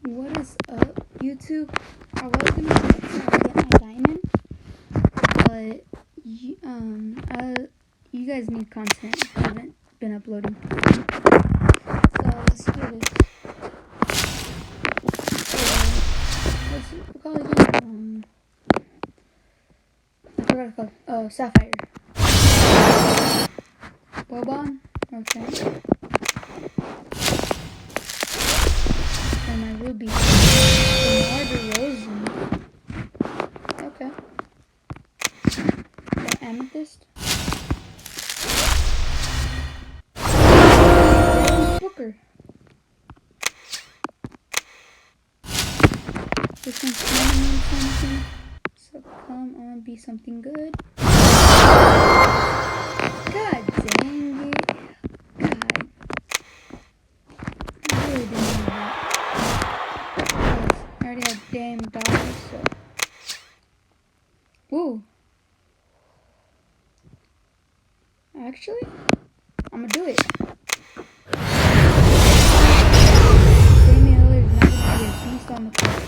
What is up, YouTube? I was gonna get my diamond, but you guys need content. I haven't been uploading, so let's do this. What's it called again? I forgot what it's called. Oh, sapphire. Bobon. Okay. And my ruby. The rosen. Okay. The amethyst. Booker. This one's gonna mean something. So come on, be something good. God dang it. God. I really didn't need that. Because I already have damn dollars, so. Ooh. Actually, I'm gonna do it. Damian Lillard's not gonna be a beast on the court.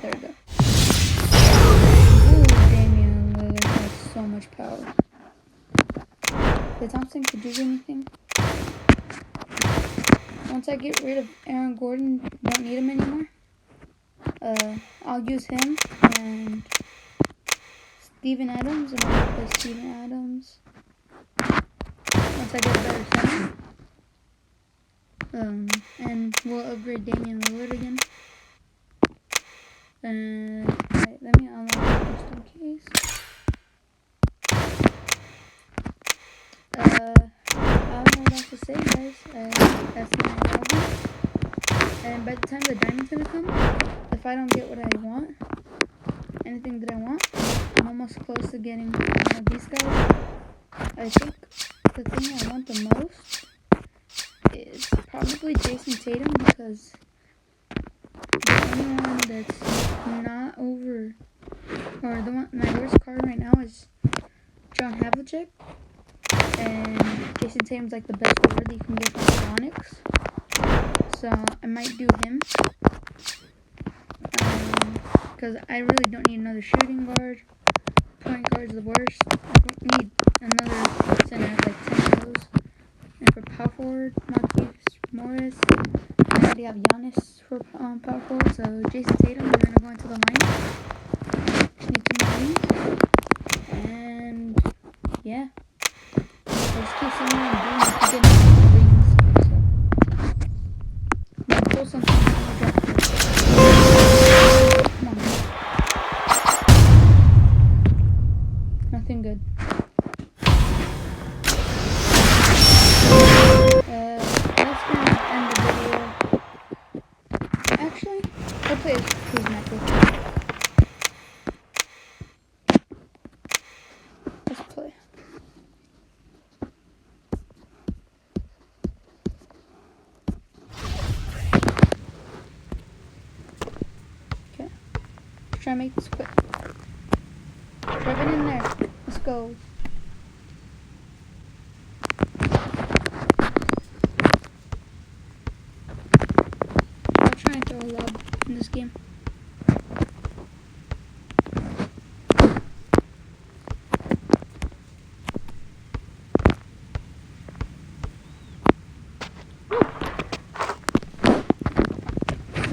There we go. Ooh, Damian Lillard has so much power. Did Thompson could do anything? Once I get rid of Aaron Gordon, don't need him anymore. I'll use him and Steven Adams, and I'll play Steven Adams. Once I get a better center. And we'll upgrade Damian Lillard again. Alright, let me unlock it just in case. I don't know what else to say, guys. That's my album. And by the time the diamond's gonna come, if I don't get what I want, anything that I want, I'm almost close to getting one of these guys. I think the thing I want the most is probably Jason Tatum, because the only one that's not over, or the one, my worst card right now is John Havlicek, and Jason Tatum's like the best forward that you can get from Onyx, so I might do him, because I really don't need another shooting guard. Point guard's the worst. I don't need another center. I have like 10 of those. And for power forward, Marquise Morris. I already have Giannis for power forward, so Jason Tatum, we're gonna go into the line. Just need 2 more wings. And yeah. I just keep sending them wings to get more wings. So I'm gonna pull something from the draft. Come on, man. Nothing good. That's gonna end the video. Actually, I'll play as Who's Necklace. Let's play. Okay. Let's try to make this quick. Drop it in there. Let's go. I'll try and throw a lob in this game.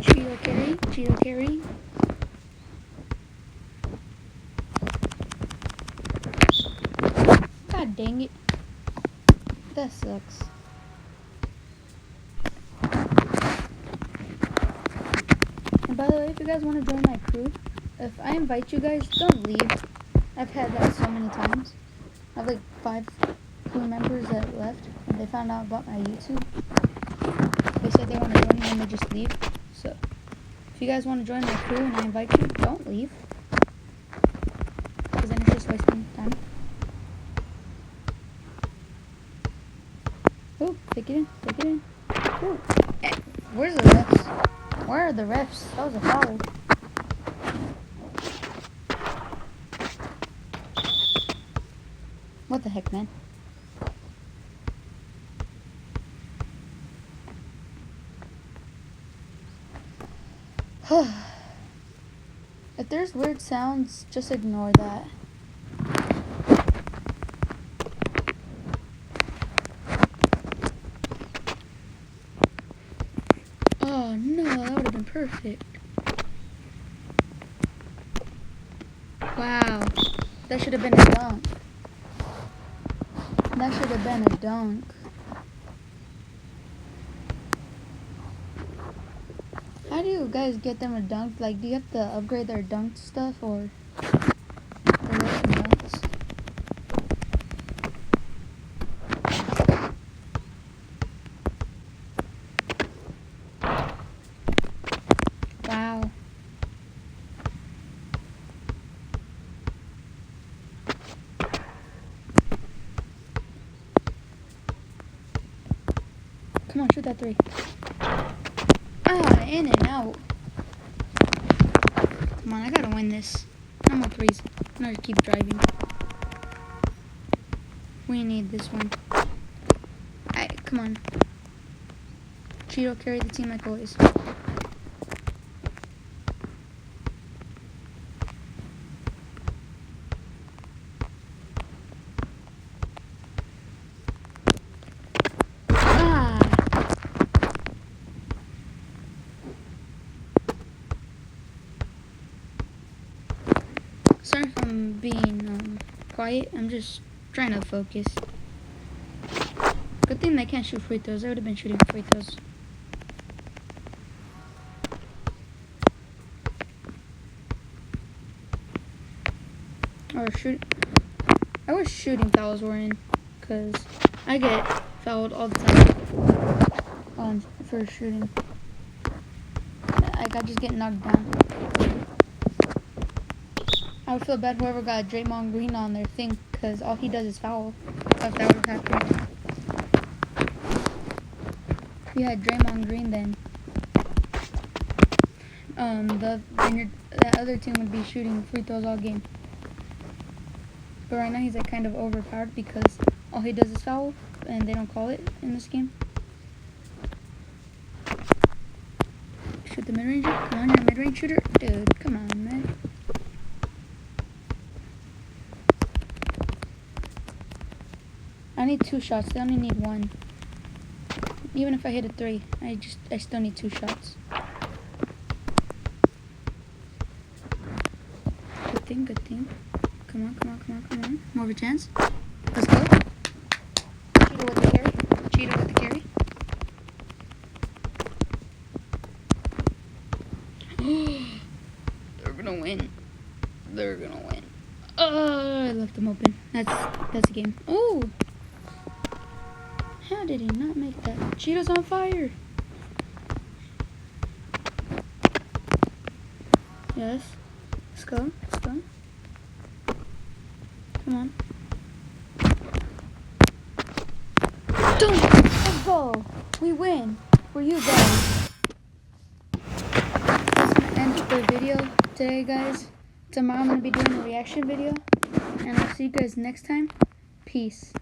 Cheeto carry. Cheeto carry. God dang it. That sucks. And by the way, if you guys want to join my crew, if I invite you guys, don't leave. I've had that so many times. I have like 5 crew members that left when they found out about my YouTube. They said they want to join me and they just leave. So, if you guys want to join my crew and I invite you, don't leave. Because then it's just wasting time. Oh, take it in, take it in. Ooh. Where's the refs? Where are the refs? That was a foul. What the heck, man? If there's weird sounds, just ignore that. Oh no, that would have been perfect. Wow, that should have been a dunk. That should have been a dunk. How do you guys get them a dunk? Like, do you have to upgrade their dunk stuff or Russian dunks? Wow. Come on, shoot that three. Ah, in and out. Come on, I gotta win this. No more threes. I'm gonna keep driving. We need this one. Alright, come on. Cheeto, carry the team like always. Sorry if I'm being quiet. I'm just trying to focus. Good thing they can't shoot free throws. I would have been shooting free throws. Or shoot. I wish shooting fouls were in, because I get fouled all the time for shooting. Like, I just get knocked down. I would feel bad whoever got Draymond Green on their thing, because all he does is foul. If that would have happened. If you had Draymond Green, then that other team would be shooting free throws all game. But right now he's like kind of overpowered because all he does is foul, and they don't call it in this game. Shoot the mid-ranger. Come on, you're a mid-range shooter, dude. Come on, man. I need 2 shots. They only need 1. Even if I hit a 3, I still need 2 shots. Good thing. Come on. More of a chance. Let's go. Cheeto with the carry. They're gonna win. Oh, I left them open. That's a game. Oh! How did he not make that? Cheeto's on fire. Yes. Let's go. Come on. Don't. Let's go. We win. For you guys. That's gonna end the video today, guys. Tomorrow I'm gonna be doing a reaction video. And I'll see you guys next time. Peace.